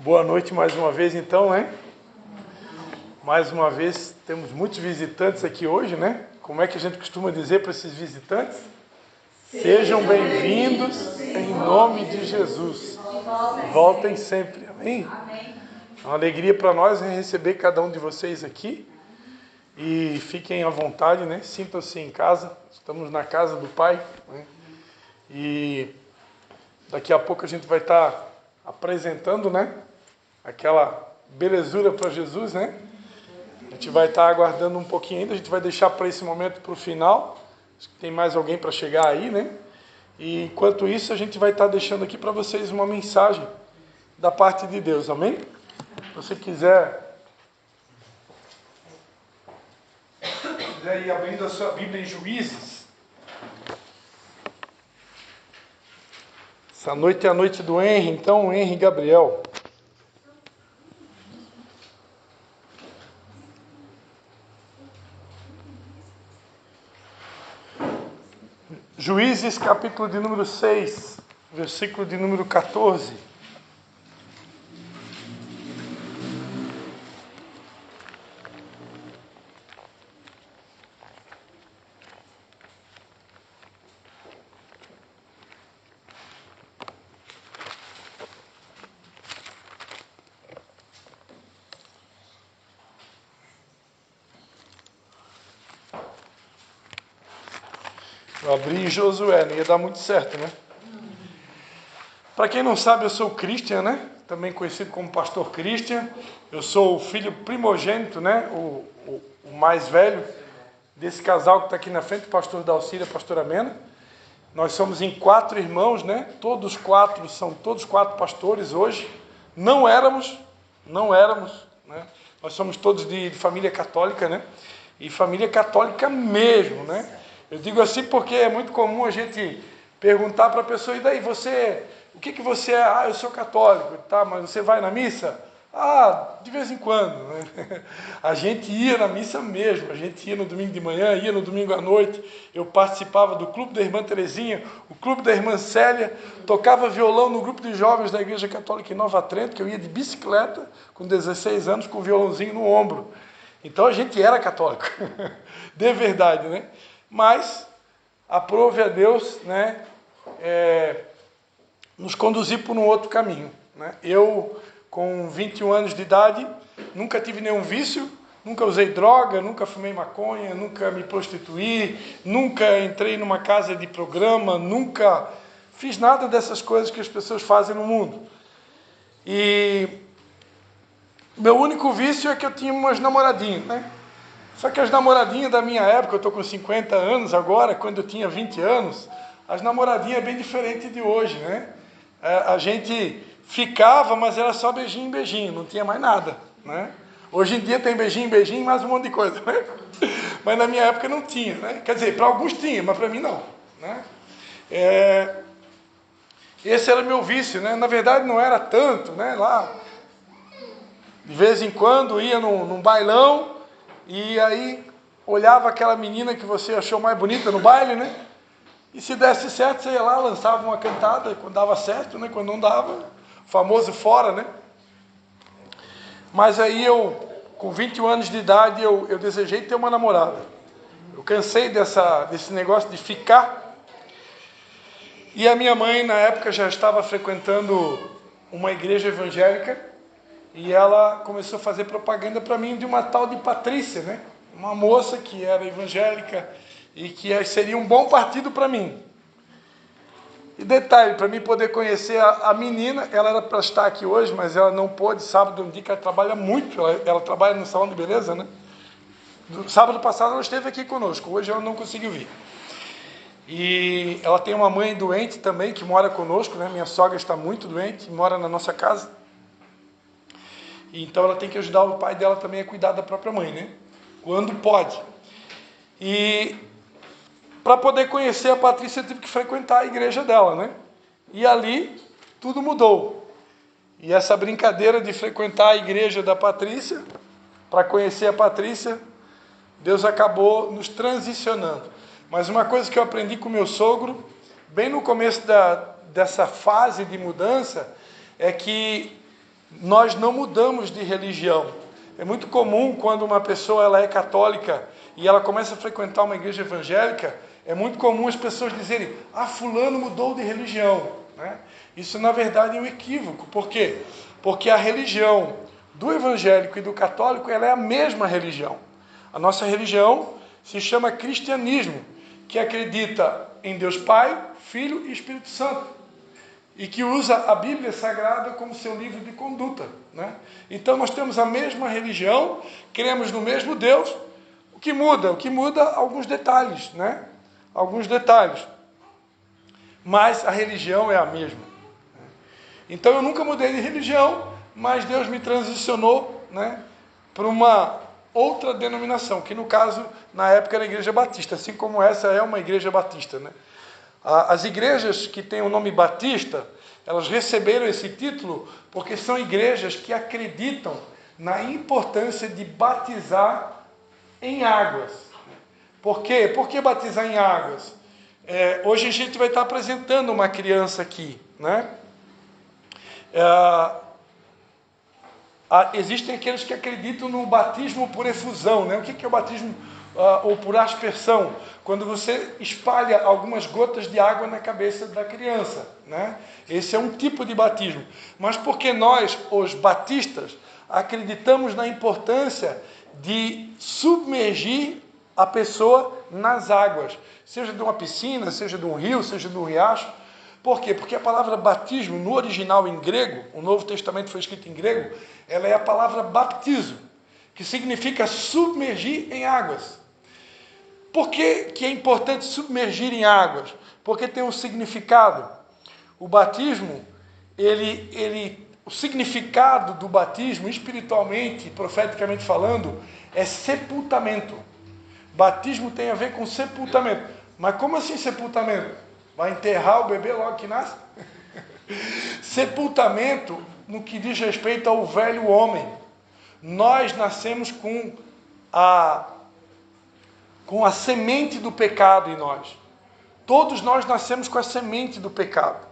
Boa noite mais uma vez, então, né? Mais uma vez, temos muitos visitantes aqui hoje, né? Como é que a gente costuma dizer para esses visitantes? Sejam bem-vindos em nome de Jesus. Voltem sempre, amém? É uma alegria para nós receber cada um de vocês aqui. E fiquem à vontade, né? Sintam-se em casa. Estamos na casa do Pai, né? E daqui a pouco a gente vai estar apresentando, né? Aquela belezura para Jesus, né? A gente vai estar aguardando um pouquinho ainda. A gente vai deixar para esse momento para o final. Acho que tem mais alguém para chegar aí, né? E enquanto isso, a gente vai estar deixando aqui para vocês uma mensagem da parte de Deus, amém? Se você quiser ir abrindo a sua Bíblia em Juízes. Essa noite é a noite do Henry, então, Henry Gabriel. Juízes, capítulo de número 6, versículo de número 14. Eu abri em Josué, não ia dar muito certo, né? Para quem não sabe, eu sou o Christian, né? Também conhecido como Pastor Christian. Eu sou o filho primogênito, né? O mais velho desse casal que está aqui na frente, o pastor Dalcília e a pastora Mena. Nós somos em 4 irmãos, né? Todos 4 pastores hoje. Não éramos, né? Nós somos todos de família católica, né? E família católica mesmo, né? Eu digo assim porque é muito comum a gente perguntar para a pessoa, e daí, o que você é? Ah, eu sou católico, tá, mas você vai na missa? Ah, de vez em quando, né? A gente ia na missa mesmo, a gente ia no domingo de manhã, ia no domingo à noite. Eu participava do clube da irmã Terezinha, o clube da irmã Célia, tocava violão no grupo de jovens da Igreja Católica em Nova Trento, que eu ia de bicicleta com 16 anos com o violãozinho no ombro. Então a gente era católico, de verdade, né? Mas aprove a Deus, né, nos conduzir por um outro caminho, né? Eu, com 21 anos de idade, nunca tive nenhum vício, nunca usei droga, nunca fumei maconha, nunca me prostituí, nunca entrei numa casa de programa, nunca fiz nada dessas coisas que as pessoas fazem no mundo. E meu único vício é que eu tinha umas namoradinhas, né? Só que as namoradinhas da minha época, eu estou com 50 anos agora, quando eu tinha 20 anos, as namoradinhas é bem diferente de hoje, né? A gente ficava, mas era só beijinho em beijinho, não tinha mais nada, né? Hoje em dia tem beijinho em beijinho e mais um monte de coisa, né? Mas na minha época não tinha, né? Quer dizer, para alguns tinha, mas para mim não, né? Esse era o meu vício, né? Na verdade não era tanto, né? Lá, de vez em quando ia num bailão, e aí olhava aquela menina que você achou mais bonita no baile, né? E se desse certo, você ia lá, lançava uma cantada, quando dava certo, né? Quando não dava, famoso fora, né? Mas aí eu, com 21 anos de idade, eu desejei ter uma namorada. Eu cansei desse negócio de ficar. E a minha mãe, na época, já estava frequentando uma igreja evangélica, e ela começou a fazer propaganda para mim de uma tal de Patrícia, né? Uma moça que era evangélica e que seria um bom partido para mim. E detalhe, para mim poder conhecer a menina, ela era para estar aqui hoje, mas ela não pôde. Sábado, um dia que ela trabalha muito, ela trabalha no salão de beleza, né? Sábado passado ela esteve aqui conosco, hoje ela não conseguiu vir. E ela tem uma mãe doente também, que mora conosco, né? Minha sogra está muito doente, mora na nossa casa. Então ela tem que ajudar o pai dela também a cuidar da própria mãe, né? Quando pode. E para poder conhecer a Patrícia, eu tive que frequentar a igreja dela, né? E ali tudo mudou. E essa brincadeira de frequentar a igreja da Patrícia, para conhecer a Patrícia, Deus acabou nos transicionando. Mas uma coisa que eu aprendi com meu sogro, bem no começo dessa fase de mudança, é que nós não mudamos de religião. É muito comum quando uma pessoa ela é católica e ela começa a frequentar uma igreja evangélica, é muito comum as pessoas dizerem, fulano mudou de religião, né? Isso na verdade é um equívoco. Por quê? Porque a religião do evangélico e do católico ela é a mesma religião. A nossa religião se chama cristianismo, que acredita em Deus Pai, Filho e Espírito Santo, e que usa a Bíblia Sagrada como seu livro de conduta, né? Então nós temos a mesma religião, cremos no mesmo Deus. O que muda alguns detalhes, né? Alguns detalhes. Mas a religião é a mesma. Então eu nunca mudei de religião, mas Deus me transicionou, né, para uma outra denominação, que no caso, na época era a Igreja Batista, assim como essa é uma Igreja Batista, né? As igrejas que têm o nome Batista, elas receberam esse título porque são igrejas que acreditam na importância de batizar em águas. Por quê? Por que batizar em águas? Hoje a gente vai estar apresentando uma criança aqui, né? Existem aqueles que acreditam no batismo por efusão, né? O que é o batismo ou por aspersão? Quando você espalha algumas gotas de água na cabeça da criança, né? Esse é um tipo de batismo. Mas porque nós, os batistas, acreditamos na importância de submergir a pessoa nas águas, seja de uma piscina, seja de um rio, seja de um riacho. Por quê? Porque a palavra batismo, no original em grego, o Novo Testamento foi escrito em grego, ela é a palavra baptizo, que significa submergir em águas. Por que é importante submergir em águas? Porque tem um significado. O batismo, o significado do batismo, espiritualmente, profeticamente falando, é sepultamento. Batismo tem a ver com sepultamento. Mas como assim sepultamento? Vai enterrar o bebê logo que nasce? Sepultamento no que diz respeito ao velho homem. Nós nascemos com a semente do pecado em nós. Todos nós nascemos com a semente do pecado.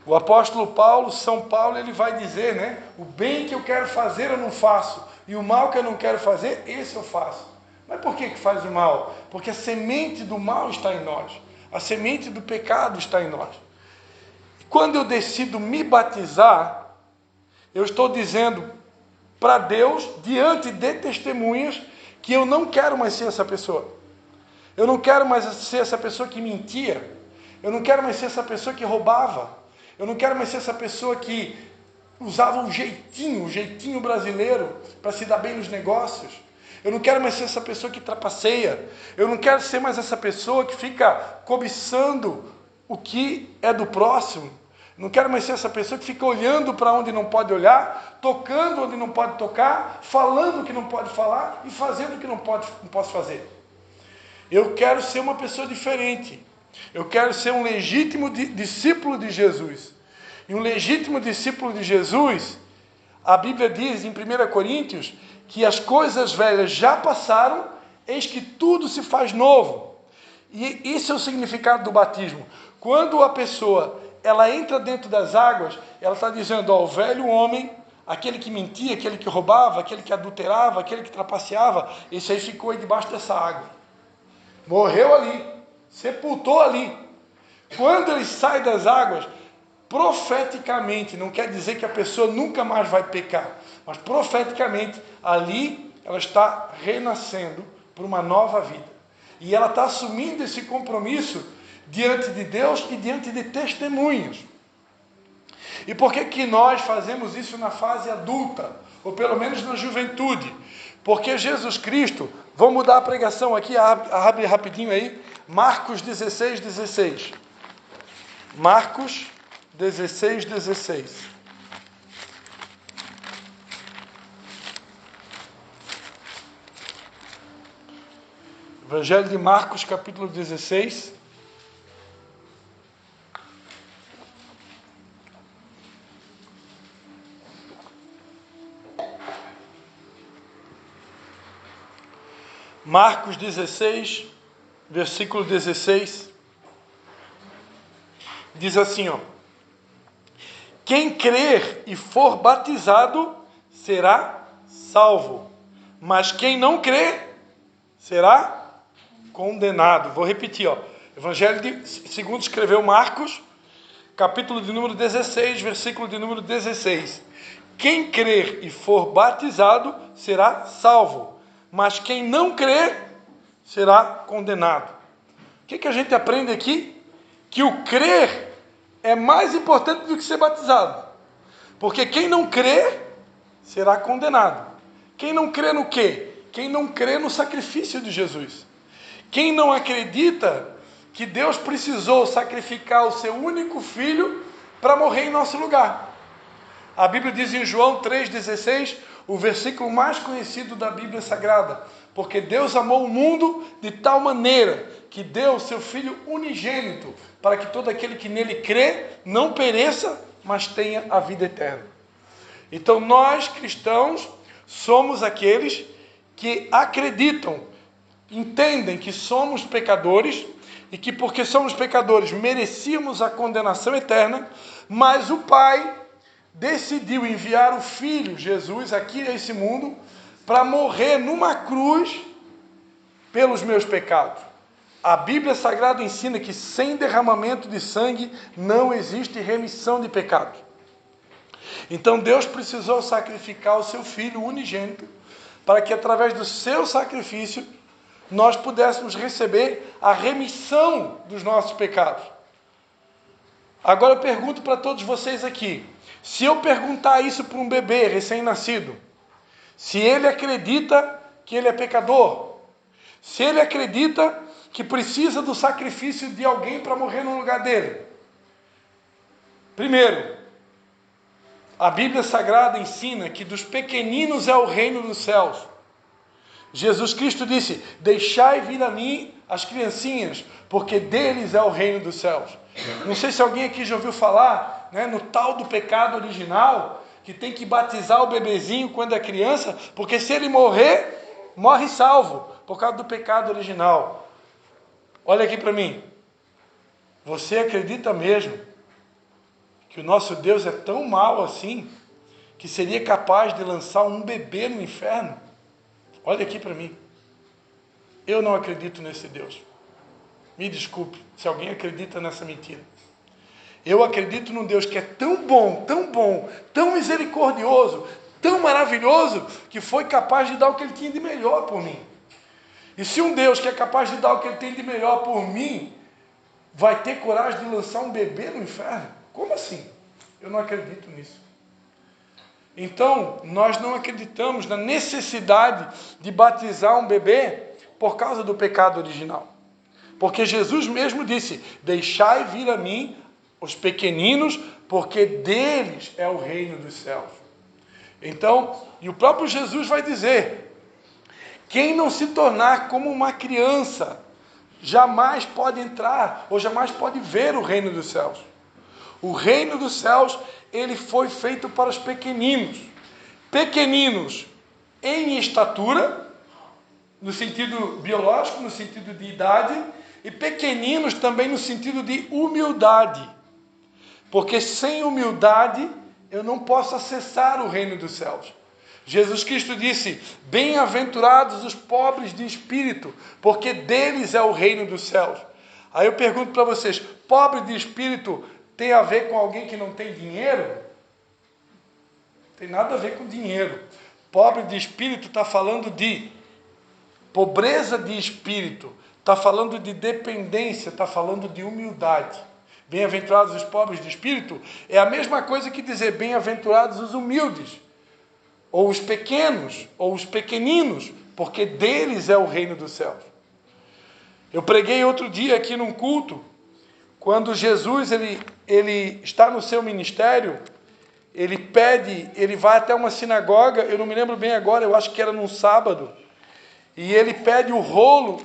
O apóstolo Paulo, São Paulo, ele vai dizer, né? O bem que eu quero fazer eu não faço, e o mal que eu não quero fazer, esse eu faço. Mas por que faz o mal? Porque a semente do mal está em nós. A semente do pecado está em nós. Quando eu decido me batizar, eu estou dizendo para Deus, diante de testemunhas, que eu não quero mais ser essa pessoa. Eu não quero mais ser essa pessoa que mentia. Eu não quero mais ser essa pessoa que roubava. Eu não quero mais ser essa pessoa que usava um jeitinho brasileiro para se dar bem nos negócios. Eu não quero mais ser essa pessoa que trapaceia. Eu não quero ser mais essa pessoa que fica cobiçando o que é do próximo. Não quero mais ser essa pessoa que fica olhando para onde não pode olhar, tocando onde não pode tocar, falando o que não pode falar e fazendo o que não posso fazer. Eu quero ser uma pessoa diferente. Eu quero ser um legítimo discípulo de Jesus. E um legítimo discípulo de Jesus, a Bíblia diz em 1 Coríntios, que as coisas velhas já passaram, eis que tudo se faz novo. E isso é o significado do batismo. Quando a pessoa ela entra dentro das águas, ela está dizendo, o velho homem, aquele que mentia, aquele que roubava, aquele que adulterava, aquele que trapaceava, esse aí ficou aí debaixo dessa água. Morreu ali, sepultou ali. Quando ele sai das águas, profeticamente, não quer dizer que a pessoa nunca mais vai pecar, mas profeticamente, ali ela está renascendo para uma nova vida. E ela está assumindo esse compromisso diante de Deus e diante de testemunhos. E por que nós fazemos isso na fase adulta, ou pelo menos na juventude? Porque Jesus Cristo, vou mudar a pregação aqui, abre rapidinho aí, Marcos 16, 16. Marcos 16, 16. Evangelho de Marcos, capítulo 16. Marcos 16, versículo 16. Diz assim, Quem crer e for batizado será salvo, mas quem não crer será condenado. Vou repetir, Evangelho segundo escreveu Marcos, capítulo de número 16, versículo de número 16. Quem crer e for batizado será salvo, mas quem não crer será condenado. O que a gente aprende aqui? Que o crer é mais importante do que ser batizado. Porque quem não crê será condenado. Quem não crê no quê? Quem não crê no sacrifício de Jesus. Quem não acredita que Deus precisou sacrificar o seu único filho para morrer em nosso lugar. A Bíblia diz em João 3,16, o versículo mais conhecido da Bíblia Sagrada: porque Deus amou o mundo de tal maneira que deu o seu Filho unigênito, para que todo aquele que nele crê não pereça, mas tenha a vida eterna. Então nós, cristãos, somos aqueles que acreditam, entendem que somos pecadores e que porque somos pecadores merecíamos a condenação eterna, mas o Pai decidiu enviar o Filho, Jesus, aqui a esse mundo, para morrer numa cruz pelos meus pecados. A Bíblia Sagrada ensina que sem derramamento de sangue não existe remissão de pecados. Então Deus precisou sacrificar o seu Filho unigênito para que através do seu sacrifício nós pudéssemos receber a remissão dos nossos pecados. Agora eu pergunto para todos vocês aqui, se eu perguntar isso para um bebê recém-nascido, se ele acredita que ele é pecador, se ele acredita que precisa do sacrifício de alguém para morrer no lugar dele. Primeiro, a Bíblia Sagrada ensina que dos pequeninos é o reino dos céus. Jesus Cristo disse: deixai vir a mim as criancinhas, porque deles é o reino dos céus. Não sei se alguém aqui já ouviu falar, no tal do pecado original, que tem que batizar o bebezinho quando é criança, porque se ele morrer, morre salvo, por causa do pecado original. Olha aqui para mim. Você acredita mesmo que o nosso Deus é tão mau assim, que seria capaz de lançar um bebê no inferno? Olha aqui para mim. Eu não acredito nesse Deus. Me desculpe se alguém acredita nessa mentira. Eu acredito num Deus que é tão bom, tão misericordioso, tão maravilhoso, que foi capaz de dar o que Ele tinha de melhor por mim. E se um Deus que é capaz de dar o que Ele tem de melhor por mim, vai ter coragem de lançar um bebê no inferno? Como assim? Eu não acredito nisso. Então, nós não acreditamos na necessidade de batizar um bebê por causa do pecado original. Porque Jesus mesmo disse: deixai vir a mim os pequeninos, porque deles é o reino dos céus. Então, e o próprio Jesus vai dizer: quem não se tornar como uma criança, jamais pode entrar, ou jamais pode ver o reino dos céus. O reino dos céus, ele foi feito para os pequeninos. Pequeninos em estatura, no sentido biológico, no sentido de idade, e pequeninos também no sentido de humildade. Porque sem humildade, eu não posso acessar o reino dos céus. Jesus Cristo disse: bem-aventurados os pobres de espírito, porque deles é o reino dos céus. Aí eu pergunto para vocês: pobre de espírito tem a ver com alguém que não tem dinheiro? Não tem nada a ver com dinheiro. Pobre de espírito está falando de pobreza de espírito, está falando de dependência, está falando de humildade. Bem-aventurados os pobres de espírito é a mesma coisa que dizer bem-aventurados os humildes, ou os pequenos, ou os pequeninos, porque deles é o reino dos céus. Eu preguei outro dia aqui num culto, quando Jesus ele está no seu ministério, ele vai até uma sinagoga, eu não me lembro bem agora, eu acho que era num sábado, e ele pede o rolo.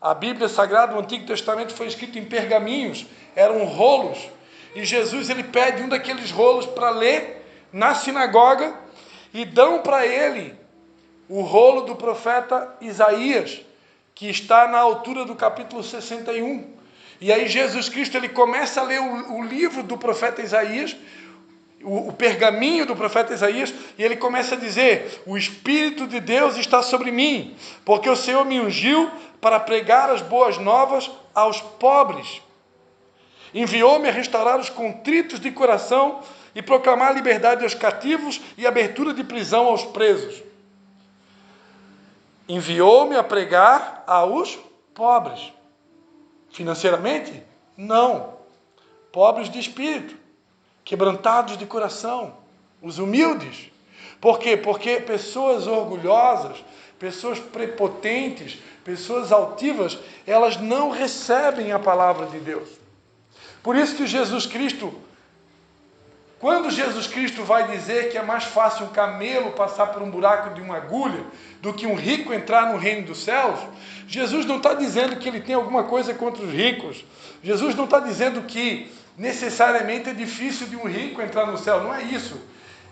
A Bíblia Sagrada, o Antigo Testamento foi escrito em pergaminhos, eram rolos, e Jesus ele pede um daqueles rolos para ler na sinagoga, e dão para ele o rolo do profeta Isaías, que está na altura do capítulo 61. E aí Jesus Cristo ele começa a ler o livro do profeta Isaías, o pergaminho do profeta Isaías, e ele começa a dizer: o Espírito de Deus está sobre mim, porque o Senhor me ungiu para pregar as boas novas aos pobres. Enviou-me a restaurar os contritos de coração e proclamar a liberdade aos cativos e abertura de prisão aos presos. Enviou-me a pregar aos pobres. Financeiramente? Não. Pobres de espírito, quebrantados de coração, os humildes. Por quê? Porque pessoas orgulhosas, pessoas prepotentes, pessoas altivas, elas não recebem a palavra de Deus. Por isso que Jesus Cristo, quando Jesus Cristo vai dizer que é mais fácil um camelo passar por um buraco de uma agulha do que um rico entrar no reino dos céus, Jesus não está dizendo que ele tem alguma coisa contra os ricos. Jesus não está dizendo que necessariamente é difícil de um rico entrar no céu. Não é isso.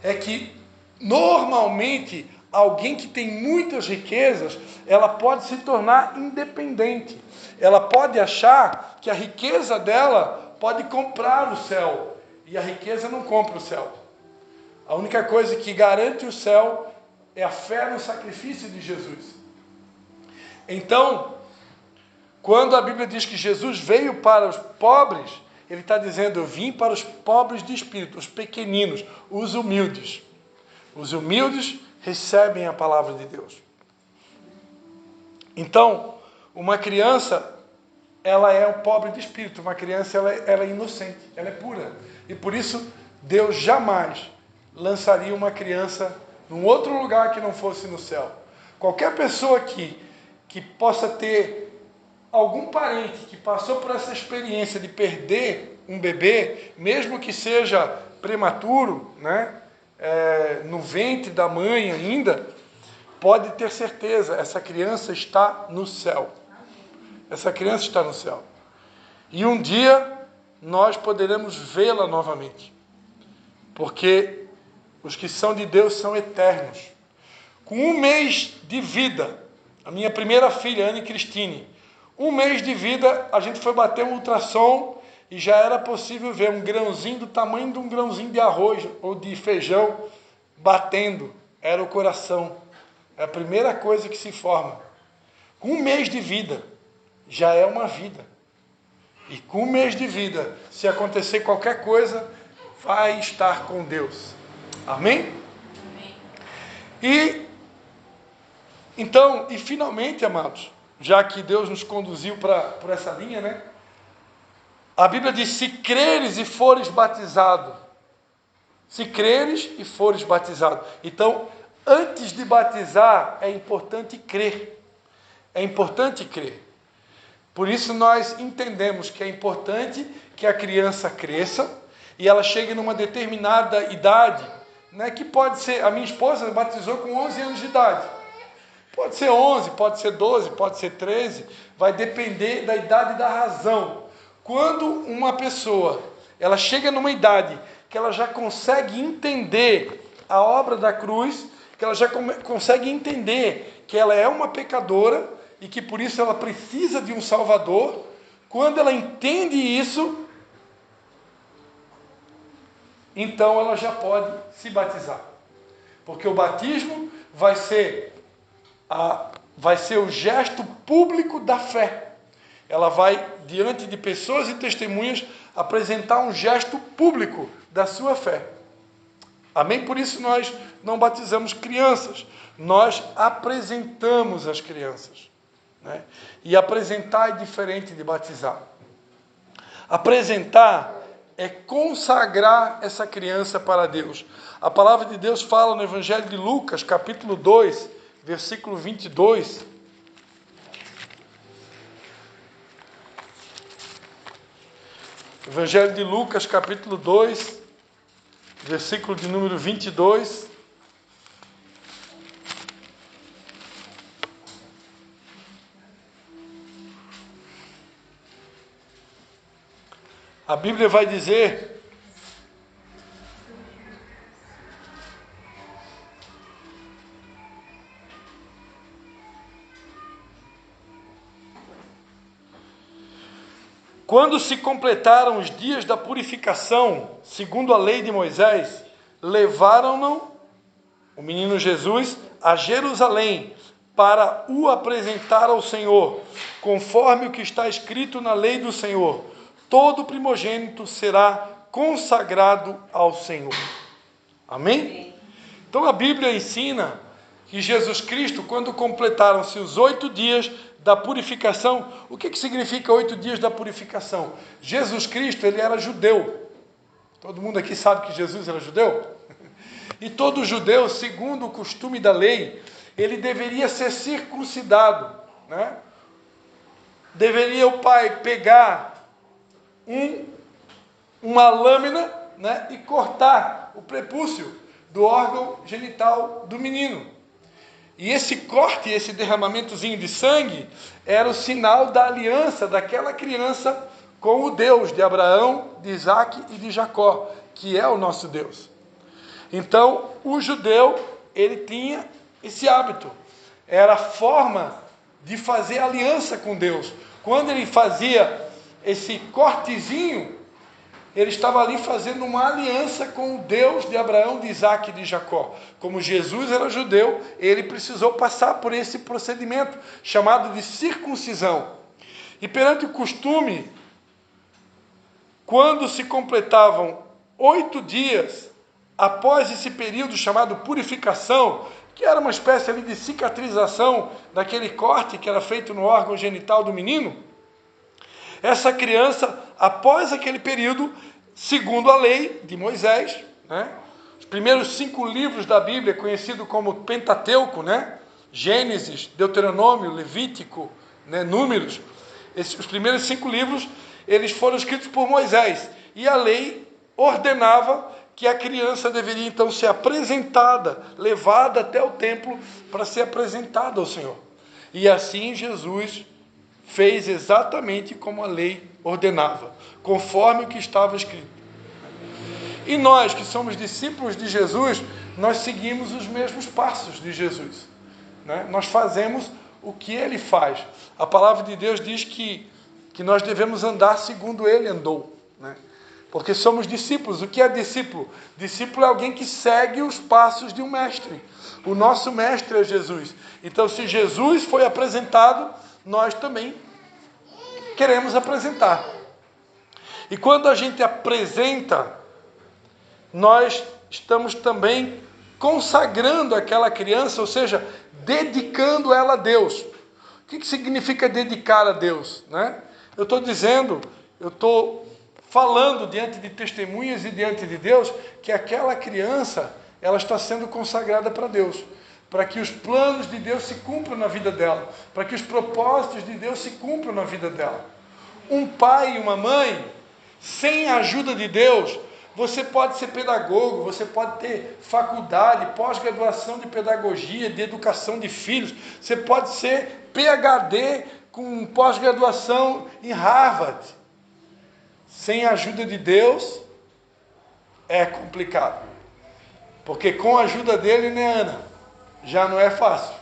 É que, normalmente, alguém que tem muitas riquezas, ela pode se tornar independente. Ela pode achar que a riqueza dela pode comprar o céu. E a riqueza não compra o céu. A única coisa que garante o céu é a fé no sacrifício de Jesus. Então, quando a Bíblia diz que Jesus veio para os pobres, ele está dizendo: eu vim para os pobres de espírito, os pequeninos, os humildes. Os humildes recebem a palavra de Deus. Então, uma criança, ela é um pobre de espírito. Uma criança, ela é inocente, ela é pura. E por isso, Deus jamais lançaria uma criança num outro lugar que não fosse no céu. Qualquer pessoa aqui que possa ter algum parente que passou por essa experiência de perder um bebê, mesmo que seja prematuro, né? No ventre da mãe ainda, pode ter certeza, essa criança está no céu. Essa criança está no céu. E um dia nós poderemos vê-la novamente. Porque os que são de Deus são eternos. Com 1 mês de vida, a minha primeira filha, Anne Cristine, 1 mês de vida, a gente foi bater um ultrassom e já era possível ver um grãozinho do tamanho de um grãozinho de arroz ou de feijão batendo. Era o coração. É a primeira coisa que se forma. Com 1 mês de vida, já é uma vida. E com 1 mês de vida, se acontecer qualquer coisa, vai estar com Deus. Amém? Amém. E finalmente, amados, já que Deus nos conduziu por essa linha, né? A Bíblia diz: se creres e fores batizado. Se creres e fores batizado. Então, antes de batizar, é importante crer. É importante crer. Por isso nós entendemos que é importante que a criança cresça e ela chegue numa determinada idade, né, que pode ser, a minha esposa batizou com 11 anos de idade. Pode ser 11, pode ser 12, pode ser 13, vai depender da idade e da razão. Quando uma pessoa, ela chega numa idade que ela já consegue entender a obra da cruz, que ela já consegue entender que ela é uma pecadora, e que por isso ela precisa de um Salvador, quando ela entende isso, então ela já pode se batizar. Porque o batismo vai ser o gesto público da fé. Ela vai, diante de pessoas e testemunhas, apresentar um gesto público da sua fé. Amém? Por isso nós não batizamos crianças, nós apresentamos as crianças. Né? E apresentar é diferente de batizar. Apresentar é consagrar essa criança para Deus. A palavra de Deus fala no Evangelho de Lucas, capítulo 2, versículo 22. Evangelho de Lucas, capítulo 2, versículo de número 22. A Bíblia vai dizer: Quando se completaram os dias da purificação, segundo a lei de Moisés, levaram-no, o menino Jesus, a Jerusalém, para o apresentar ao Senhor, conforme o que está escrito na lei do Senhor: todo primogênito será consagrado ao Senhor. Amém? Então a Bíblia ensina que Jesus Cristo, quando completaram-se os 8 dias da purificação, o que significa 8 dias da purificação? Jesus Cristo, ele era judeu. Todo mundo aqui sabe que Jesus era judeu? E todo judeu, segundo o costume da lei, ele deveria ser circuncidado, né? Deveria o pai pegar uma lâmina, né, e cortar o prepúcio do órgão genital do menino. E esse corte, esse derramamentozinho de sangue, era o sinal da aliança daquela criança com o Deus de Abraão, de Isaac e de Jacó, que é o nosso Deus. Então, o judeu, ele tinha esse hábito. Era a forma de fazer aliança com Deus. Quando ele fazia esse cortezinho, ele estava ali fazendo uma aliança com o Deus de Abraão, de Isaac e de Jacó. Como Jesus era judeu, ele precisou passar por esse procedimento, chamado de circuncisão. E perante o costume, quando se completavam 8 dias, após esse período chamado purificação, que era uma espécie ali de cicatrização daquele corte que era feito no órgão genital do menino, essa criança, após aquele período, segundo a lei de Moisés, né, os primeiros 5 livros da Bíblia, conhecido como Pentateuco, né, Gênesis, Deuteronômio, Levítico, né, Números, os primeiros 5 livros, eles foram escritos por Moisés, e a lei ordenava que a criança deveria então ser apresentada, levada até o templo para ser apresentada ao Senhor. E assim Jesus fez exatamente como a lei ordenava, conforme o que estava escrito. E nós, que somos discípulos de Jesus, nós seguimos os mesmos passos de Jesus, né? Nós fazemos o que ele faz. A palavra de Deus diz que nós devemos andar segundo ele andou, né? Porque somos discípulos. O que é discípulo? Discípulo é alguém que segue os passos de um mestre. O nosso mestre é Jesus. Então, se Jesus foi apresentado, nós também queremos apresentar. E quando a gente apresenta, nós estamos também consagrando aquela criança, ou seja, dedicando ela a Deus. O que significa dedicar a Deus, né? Eu estou falando diante de testemunhas e diante de Deus que aquela criança, ela está sendo consagrada para Deus, para que os planos de Deus se cumpram na vida dela, para que os propósitos de Deus se cumpram na vida dela. Um pai e uma mãe, sem a ajuda de Deus, você pode ser pedagogo, você pode ter faculdade, pós-graduação de pedagogia, de educação de filhos, você pode ser PhD com pós-graduação em Harvard. Sem a ajuda de Deus, é complicado. Porque com a ajuda dele, né, Ana? Já não é fácil.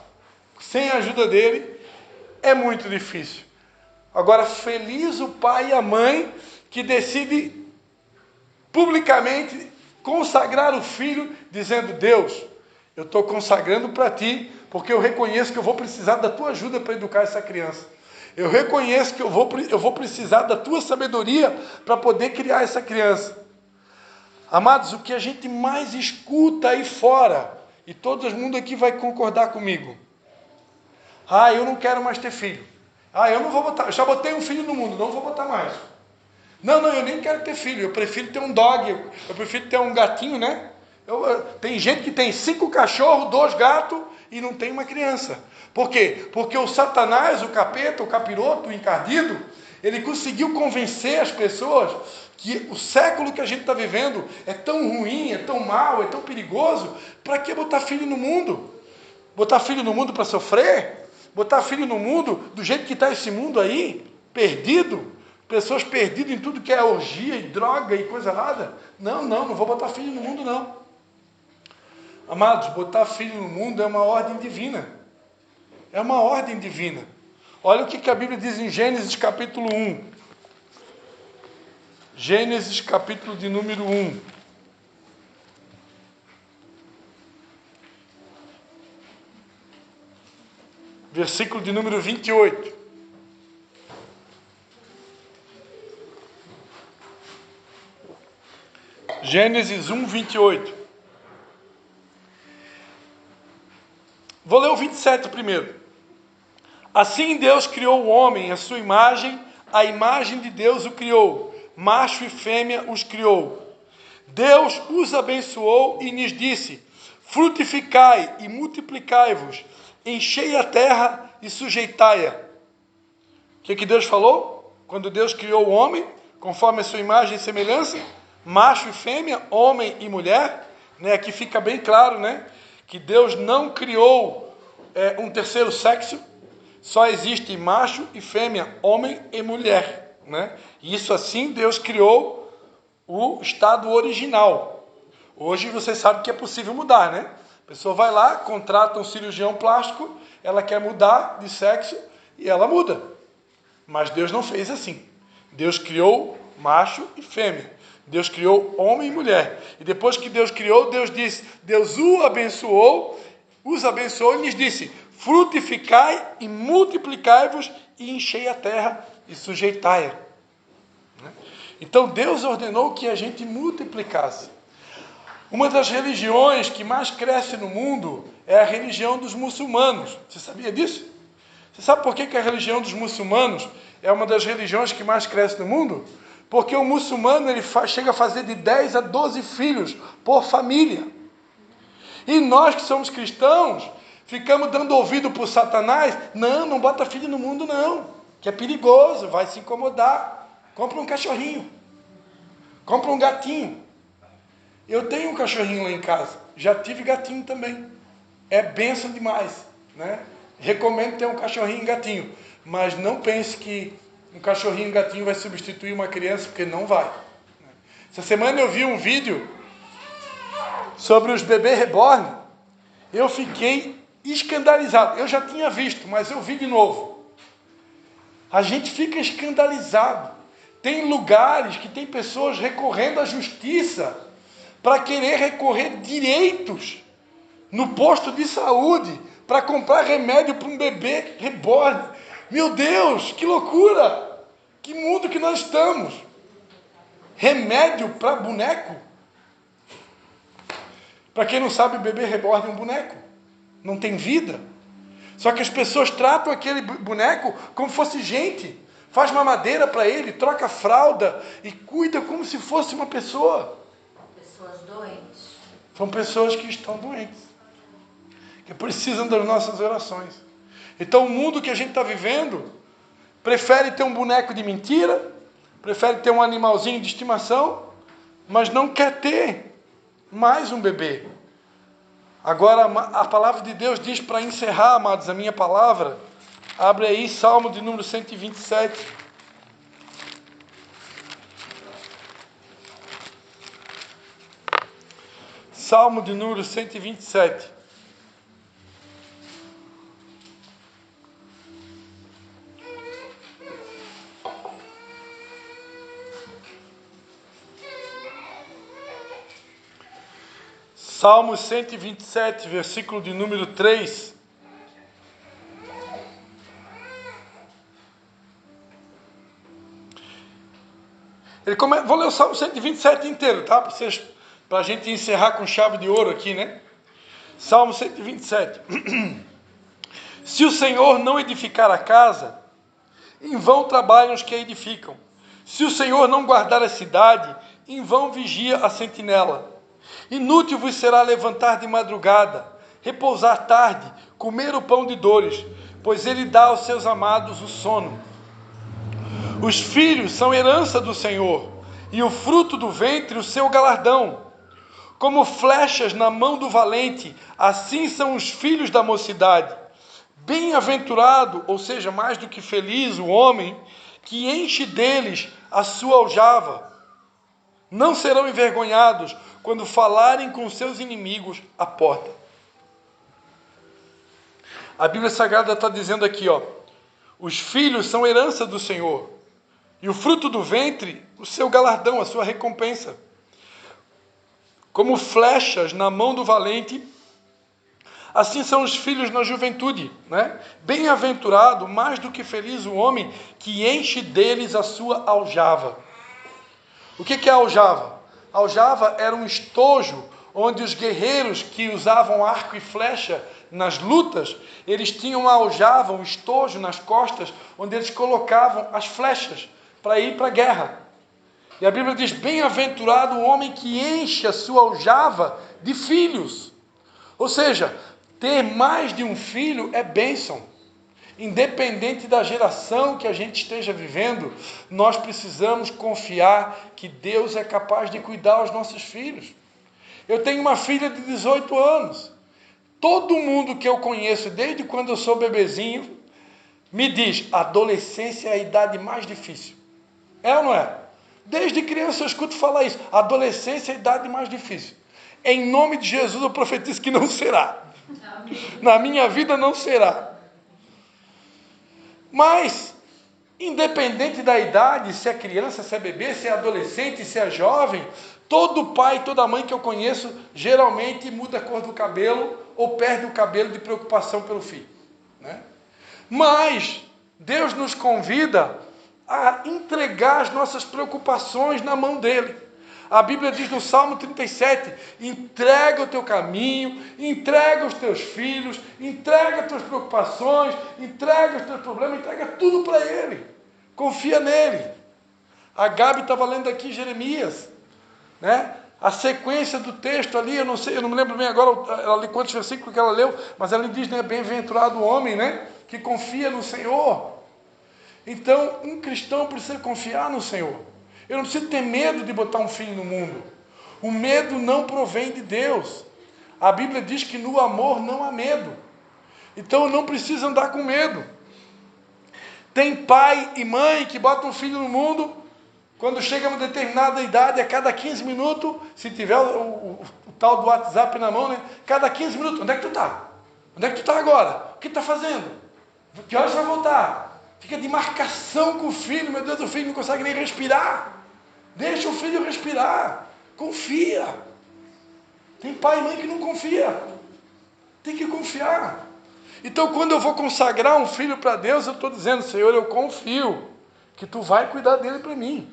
Sem a ajuda dele, é muito difícil. Agora, feliz o pai e a mãe que decide publicamente consagrar o filho, dizendo: Deus, eu estou consagrando para ti, porque eu reconheço que eu vou precisar da tua ajuda para educar essa criança. Eu reconheço que eu vou precisar da tua sabedoria para poder criar essa criança. Amados, o que a gente mais escuta aí fora, e todo mundo aqui vai concordar comigo: ah, eu não quero mais ter filho. Ah, eu não vou botar, eu já botei um filho no mundo, não vou botar mais. Não, eu nem quero ter filho, eu prefiro ter um dog, eu prefiro ter um gatinho, né? Tem gente que tem 5 cachorros, 2 gatos e não tem uma criança. Por quê? Porque o Satanás, o capeta, o capiroto, o encardido, ele conseguiu convencer as pessoas que o século que a gente está vivendo é tão ruim, é tão mau, é tão perigoso. Para que botar filho no mundo? Botar filho no mundo para sofrer? Botar filho no mundo do jeito que está esse mundo aí, perdido? Pessoas perdidas em tudo que é orgia e droga e coisa nada? Não vou botar filho no mundo, não. Amados, botar filho no mundo é uma ordem divina. É uma ordem divina. Olha o que a Bíblia diz em Gênesis capítulo 1. Gênesis capítulo de número 1. Versículo de número 28. Gênesis 1, 28. Vou ler o 27 primeiro. Assim Deus criou o homem, a sua imagem, a imagem de Deus o criou, macho e fêmea os criou. Deus os abençoou e lhes disse: frutificai e multiplicai-vos, enchei a terra e sujeitai-a. O que Deus falou? Quando Deus criou o homem, conforme a sua imagem e semelhança, macho e fêmea, homem e mulher, né? Aqui fica bem claro, né? Que Deus não criou um terceiro sexo, só existe macho e fêmea, homem e mulher, né? E isso assim Deus criou o estado original. Hoje você sabe que é possível mudar, né? A pessoa vai lá, contrata um cirurgião plástico, ela quer mudar de sexo e ela muda. Mas Deus não fez assim. Deus criou macho e fêmea. Deus criou homem e mulher. E depois que Deus criou, Deus os abençoou e lhes disse: frutificai e multiplicai-vos e enchei a terra e sujeitai-a. Então Deus ordenou que a gente multiplicasse. Uma das religiões que mais cresce no mundo é a religião dos muçulmanos. Você sabia disso? Você sabe por que a religião dos muçulmanos é uma das religiões que mais cresce no mundo? Porque o muçulmano chega a fazer de 10 a 12 filhos por família. E nós que somos cristãos, ficamos dando ouvido para o Satanás: não bota filho no mundo não, que é perigoso, vai se incomodar. Compra um cachorrinho, compra um gatinho. Eu tenho um cachorrinho lá em casa, já tive gatinho também. É bênção demais, né? Recomendo ter um cachorrinho e gatinho, mas não pense que um cachorrinho e gatinho vai substituir uma criança, porque não vai. Essa semana eu vi um vídeo sobre os bebês reborn. Eu fiquei escandalizado. Eu já tinha visto, mas eu vi de novo. A gente fica escandalizado. Tem lugares que tem pessoas recorrendo à justiça para querer recorrer direitos no posto de saúde para comprar remédio para um bebê reborn. Meu Deus, que loucura! Que mundo que nós estamos! Remédio para boneco? Para quem não sabe, bebê reborn é um boneco. Não tem vida. Só que as pessoas tratam aquele boneco como fosse gente. Faz mamadeira para ele, troca fralda e cuida como se fosse uma pessoa. Pessoas doentes. São pessoas que estão doentes, que precisam das nossas orações. Então o mundo que a gente está vivendo prefere ter um boneco de mentira, prefere ter um animalzinho de estimação, mas não quer ter mais um bebê. Agora a palavra de Deus diz, para encerrar, amados, a minha palavra, abre aí Salmo de número 127. Salmo de número 127. Salmo 127, versículo de número 3. Vou ler o Salmo 127 inteiro, tá? Para a gente encerrar com chave de ouro aqui, né? Salmo 127. Se o Senhor não edificar a casa, em vão trabalham os que a edificam. Se o Senhor não guardar a cidade, em vão vigia a sentinela. Inútil vos será levantar de madrugada, repousar tarde, comer o pão de dores, pois ele dá aos seus amados o sono. Os filhos são herança do Senhor, e o fruto do ventre o seu galardão. Como flechas na mão do valente, assim são os filhos da mocidade. Bem-aventurado, ou seja, mais do que feliz, o homem que enche deles a sua aljava. Não serão envergonhados quando falarem com seus inimigos à porta. A Bíblia Sagrada está dizendo aqui, os filhos são herança do Senhor. E o fruto do ventre, o seu galardão, a sua recompensa. Como flechas na mão do valente, assim são os filhos na juventude, né? Bem-aventurado, mais do que feliz o homem que enche deles a sua aljava. O que é aljava? Aljava era um estojo onde os guerreiros que usavam arco e flecha nas lutas, eles tinham uma aljava, um estojo nas costas, onde eles colocavam as flechas para ir para a guerra. E a Bíblia diz, bem-aventurado o homem que enche a sua aljava de filhos. Ou seja, ter mais de um filho é bênção. Independente da geração que a gente esteja vivendo, nós precisamos confiar que Deus é capaz de cuidar dos nossos filhos. Eu tenho uma filha de 18 anos. Todo mundo que eu conheço, desde quando eu sou bebezinho, me diz, adolescência é a idade mais difícil. É ou não é? Desde criança eu escuto falar isso. Adolescência é a idade mais difícil. Em nome de Jesus eu profetizo que não será. Na minha vida não será. Mas, independente da idade, se é criança, se é bebê, se é adolescente, se é jovem, todo pai e toda mãe que eu conheço geralmente muda a cor do cabelo ou perde o cabelo de preocupação pelo filho, né? Mas Deus nos convida a entregar as nossas preocupações na mão dele. A Bíblia diz no Salmo 37, entrega o teu caminho, entrega os teus filhos, entrega as tuas preocupações, entrega os teus problemas, entrega tudo para ele. Confia nele. A Gabi estava lendo aqui Jeremias, né? A sequência do texto ali, eu não me lembro bem agora, ela leu quantos versículos que ela leu, mas ela diz, né, bem-aventurado o homem, né, que confia no Senhor. Então, um cristão precisa confiar no Senhor. Eu não preciso ter medo de botar um filho no mundo. O medo não provém de Deus. A Bíblia diz que no amor não há medo. Então eu não preciso andar com medo. Tem pai e mãe que botam um filho no mundo, quando chega a uma determinada idade, a cada 15 minutos, se tiver o tal do WhatsApp na mão, né? Cada 15 minutos, onde é que tu está? Onde é que tu está agora? O que tu está fazendo? Que horas vai voltar? Fica de marcação com o filho, meu Deus, o filho não consegue nem respirar. Deixa o filho respirar. Confia. Tem pai e mãe que não confia. Tem que confiar. Então, quando eu vou consagrar um filho para Deus, eu estou dizendo, Senhor, eu confio que tu vai cuidar dele para mim.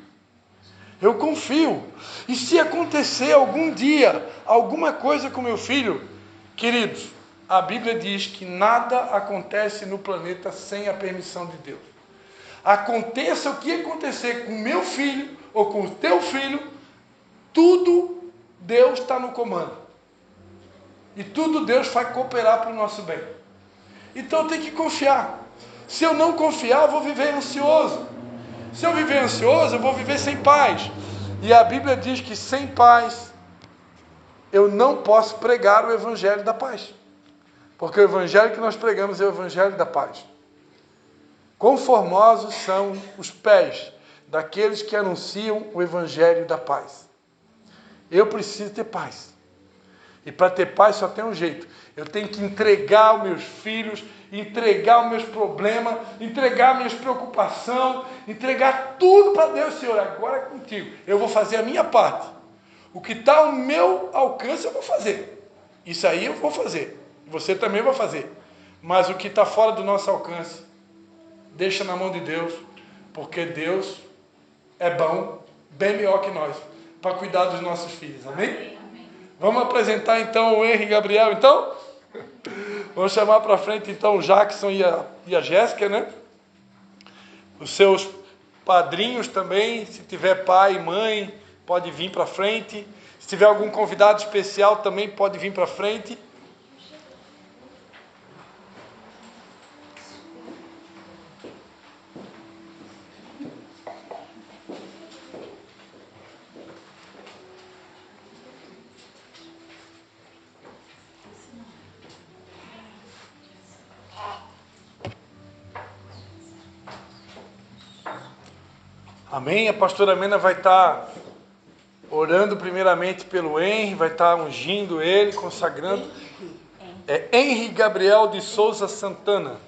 Eu confio. E se acontecer algum dia, alguma coisa com meu filho, queridos, a Bíblia diz que nada acontece no planeta sem a permissão de Deus. Aconteça o que acontecer com o meu filho ou com o teu filho, tudo Deus está no comando. E tudo Deus vai cooperar para o nosso bem. Então eu tenho que confiar. Se eu não confiar, eu vou viver ansioso. Se eu viver ansioso, eu vou viver sem paz. E a Bíblia diz que sem paz, eu não posso pregar o evangelho da paz. Porque o evangelho que nós pregamos é o evangelho da paz. Quão formosos são os pés daqueles que anunciam o evangelho da paz. Eu preciso ter paz. E para ter paz só tem um jeito. Eu tenho que entregar os meus filhos, entregar os meus problemas, entregar as minhas preocupações, entregar tudo para Deus. Senhor, agora é contigo. Eu vou fazer a minha parte. O que está ao meu alcance eu vou fazer. Isso aí eu vou fazer. Você também vai fazer. Mas o que está fora do nosso alcance, deixa na mão de Deus, porque Deus é bom, bem melhor que nós, para cuidar dos nossos filhos. Amém? Amém. Vamos apresentar então o Henry e Gabriel, então? Vamos chamar para frente então o Jackson e a Jéssica, né? Os seus padrinhos também, se tiver pai e mãe, pode vir para frente. Se tiver algum convidado especial também pode vir para frente. Amém? A pastora Mena vai estar orando primeiramente pelo Henry, vai estar ungindo ele, consagrando. É Henry Gabriel de Souza Santana.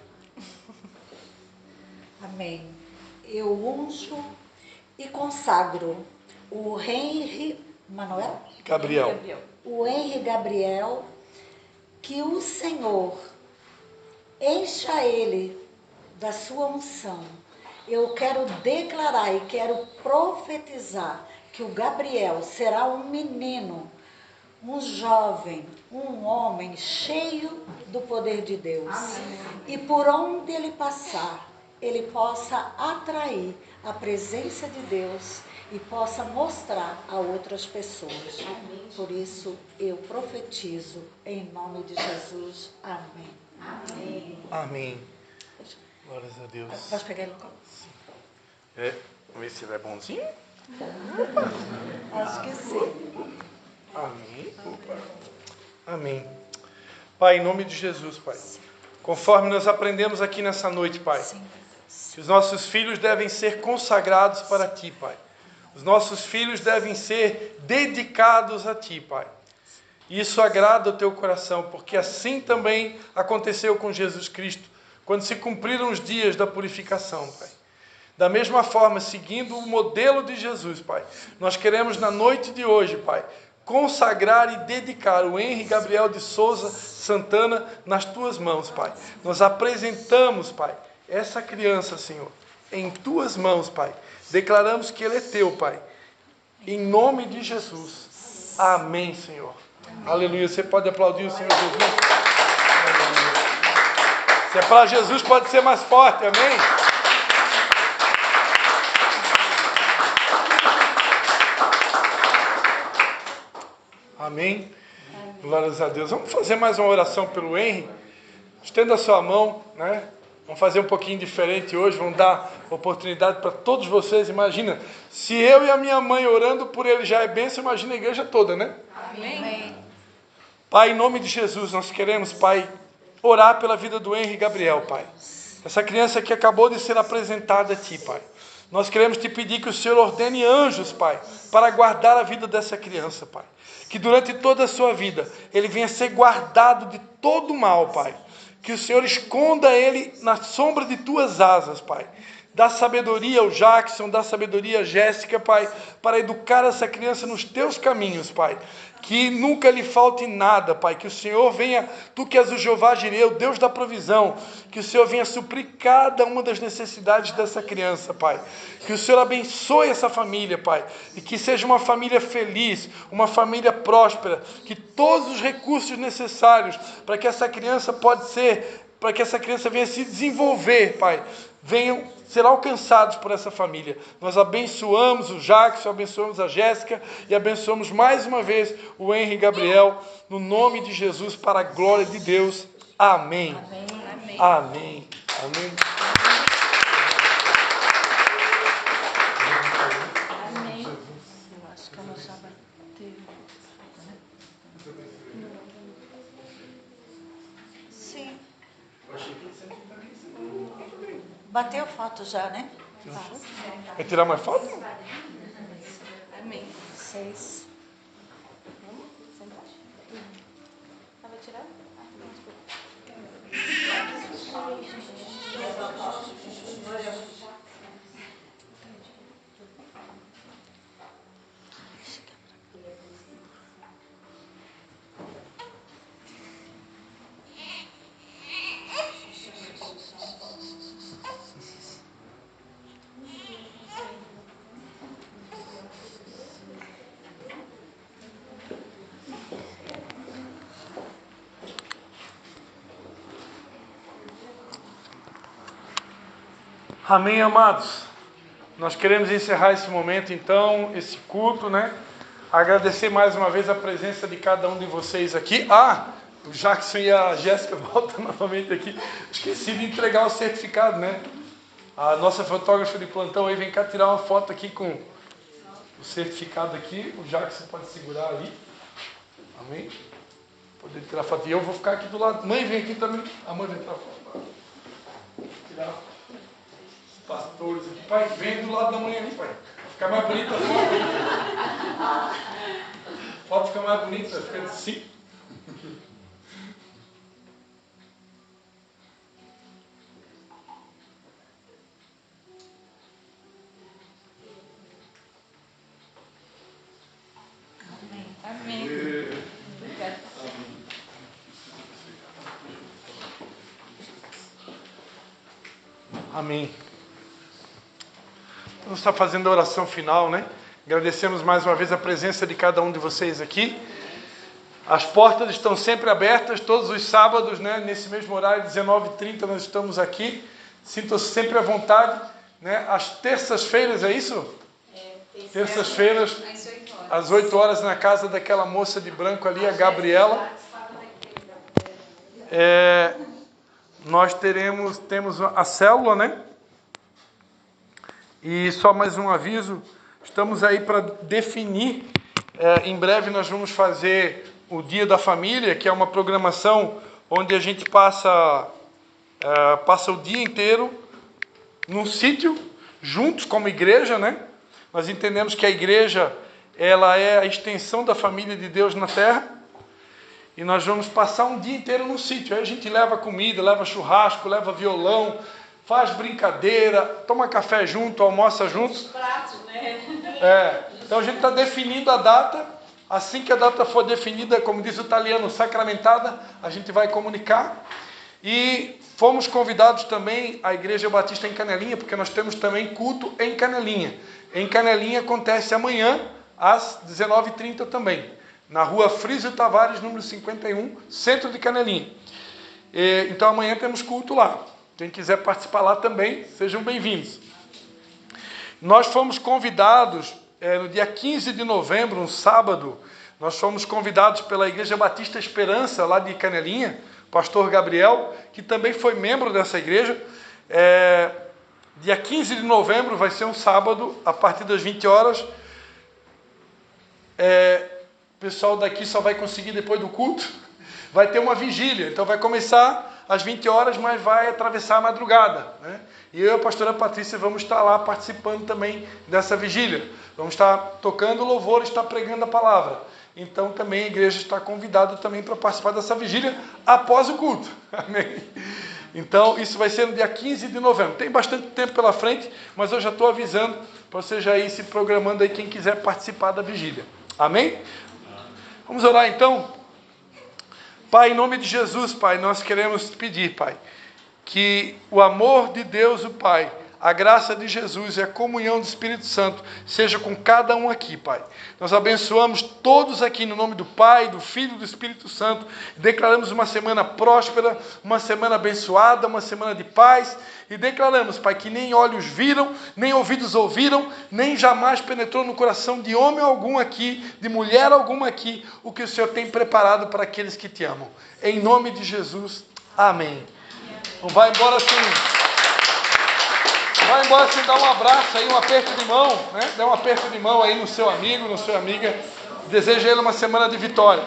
Amém. Eu unjo e consagro o Henry Manuel? Gabriel. O Henry Gabriel, que o Senhor encha ele da sua unção. Eu quero declarar e quero profetizar que o Gabriel será um menino, um jovem, um homem cheio do poder de Deus. Amém. E por onde ele passar, ele possa atrair a presença de Deus e possa mostrar a outras pessoas. Amém. Por isso eu profetizo em nome de Jesus. Amém. Amém. Amém. Glórias a Deus. Posso pegar ele no colo? Vamos ver se ele é bonzinho. Acho que sim. Amém. Amém. Pai, em nome de Jesus, Pai. Conforme nós aprendemos aqui nessa noite, Pai. Que os nossos filhos devem ser consagrados para Ti, Pai. Os nossos filhos devem ser dedicados a Ti, Pai. E isso agrada o Teu coração, porque assim também aconteceu com Jesus Cristo, quando se cumpriram os dias da purificação, Pai. Da mesma forma, seguindo o modelo de Jesus, Pai, nós queremos na noite de hoje, Pai, consagrar e dedicar o Henry Gabriel de Souza Santana nas Tuas mãos, Pai. Nós apresentamos, Pai, essa criança, Senhor, em Tuas mãos, Pai. Declaramos que ele é Teu, Pai. Em nome de Jesus. Amém, Senhor. Amém. Aleluia. Você pode aplaudir o Senhor Jesus? Aleluia. Se é para Jesus, pode ser mais forte. Amém? Amém. Glórias a Deus. Vamos fazer mais uma oração pelo Henry. Estenda a sua mão, né? Vamos fazer um pouquinho diferente hoje. Vamos dar oportunidade para todos vocês. Imagina, se eu e a minha mãe orando por ele já é bênção, imagina a igreja toda, né? Amém. Pai, em nome de Jesus, nós queremos, Pai, orar pela vida do Henry Gabriel, Pai. Essa criança que acabou de ser apresentada a Ti, Pai. Nós queremos Te pedir que o Senhor ordene anjos, Pai, para guardar a vida dessa criança, Pai. Que durante toda a sua vida, ele venha ser guardado de todo mal, Pai. Que o Senhor esconda ele na sombra de Tuas asas, Pai. Dá sabedoria ao Jackson, dá sabedoria a Jéssica, Pai, para educar essa criança nos Teus caminhos, Pai. Que nunca lhe falte nada, Pai. Que o Senhor venha, Tu que és o Jeová Jireh, o Deus da provisão, que o Senhor venha suprir cada uma das necessidades dessa criança, Pai. Que o Senhor abençoe essa família, Pai. E que seja uma família feliz, uma família próspera. Que todos os recursos necessários para que essa criança venha se desenvolver, Pai, venham ser alcançados por essa família. Nós abençoamos o Jackson, abençoamos a Jéssica e abençoamos mais uma vez o Henry Gabriel, no nome de Jesus, para a glória de Deus. Amém. Amém. Amém. Amém. Amém. Eu acho que ela já bateu. Sim. Bateu foto já, né? Vai tirar mais foto? Amém. 6. Vamos? Sentar? Vai tirar? Amém, amados. Nós queremos encerrar esse momento, então, esse culto, né? Agradecer mais uma vez a presença de cada um de vocês aqui. O Jackson e a Jéssica voltam novamente aqui. Esqueci de entregar o certificado, né? A nossa fotógrafa de plantão aí vem cá tirar uma foto aqui com o certificado aqui. O Jackson pode segurar ali. Amém? Poder tirar foto. E eu vou ficar aqui do lado. Mãe, vem aqui também. A mãe vai tirar foto. Tirar pastores aqui. Pai, vem do lado da mãe ali, pai. Fica mais bonita a foto. A foto fica mais bonita, fica assim. Amém. Vamos estar fazendo a oração final, né? Agradecemos mais uma vez a presença de cada um de vocês aqui. As portas estão sempre abertas, todos os sábados, né? Nesse mesmo horário, 19h30, nós estamos aqui. Sintam-se sempre à vontade, né? Às terças-feiras, é isso? Terças-feiras, às 8 horas, na casa daquela moça de branco ali, a Gabriela. Nós temos a célula, né? E só mais um aviso, estamos aí para definir, em breve nós vamos fazer o Dia da Família, que é uma programação onde a gente passa o dia inteiro num sítio, juntos como igreja, né? Nós entendemos que a igreja, ela é a extensão da família de Deus na terra, e nós vamos passar um dia inteiro no sítio. Aí a gente leva comida, leva churrasco, leva violão, faz brincadeira, toma café junto, almoça juntos. Pratos, né? Então a gente está definindo a data. Assim que a data for definida, como diz o italiano, sacramentada, a gente vai comunicar. E fomos convidados também à Igreja Batista em Canelinha, porque nós temos também culto em Canelinha. Em Canelinha acontece amanhã, às 19h30 também, na rua Frísio Tavares, número 51, centro de Canelinha. Então amanhã temos culto lá. Quem quiser participar lá também, sejam bem-vindos. Nós fomos convidados, no dia 15 de novembro, um sábado, nós fomos convidados pela Igreja Batista Esperança, lá de Canelinha, pastor Gabriel, que também foi membro dessa igreja. Dia 15 de novembro vai ser um sábado, a partir das 20 horas. O pessoal daqui só vai conseguir depois do culto. Vai ter uma vigília, então vai começar às 20 horas, mas vai atravessar a madrugada, né? E eu e a pastora Patrícia vamos estar lá participando também dessa vigília. Vamos estar tocando louvor, estar pregando a palavra. Então também a igreja está convidada também para participar dessa vigília após o culto. Amém? Então isso vai ser no dia 15 de novembro. Tem bastante tempo pela frente, mas eu já estou avisando para você já ir se programando aí, quem quiser participar da vigília. Amém? Vamos orar então? Pai, em nome de Jesus, Pai, nós queremos te pedir, Pai, que o amor de Deus, o Pai, a graça de Jesus e a comunhão do Espírito Santo seja com cada um aqui, Pai. Nós abençoamos todos aqui no nome do Pai, do Filho e do Espírito Santo. Declaramos uma semana próspera, uma semana abençoada, uma semana de paz. E declaramos, Pai, que nem olhos viram, nem ouvidos ouviram, nem jamais penetrou no coração de homem algum aqui, de mulher alguma aqui, o que o Senhor tem preparado para aqueles que te amam. Em nome de Jesus, amém. Então vai embora assim. Vai embora sem dar um abraço aí, um aperto de mão, né? Dá um aperto de mão aí no seu amigo, na sua amiga. Deseja a ele uma semana de vitória.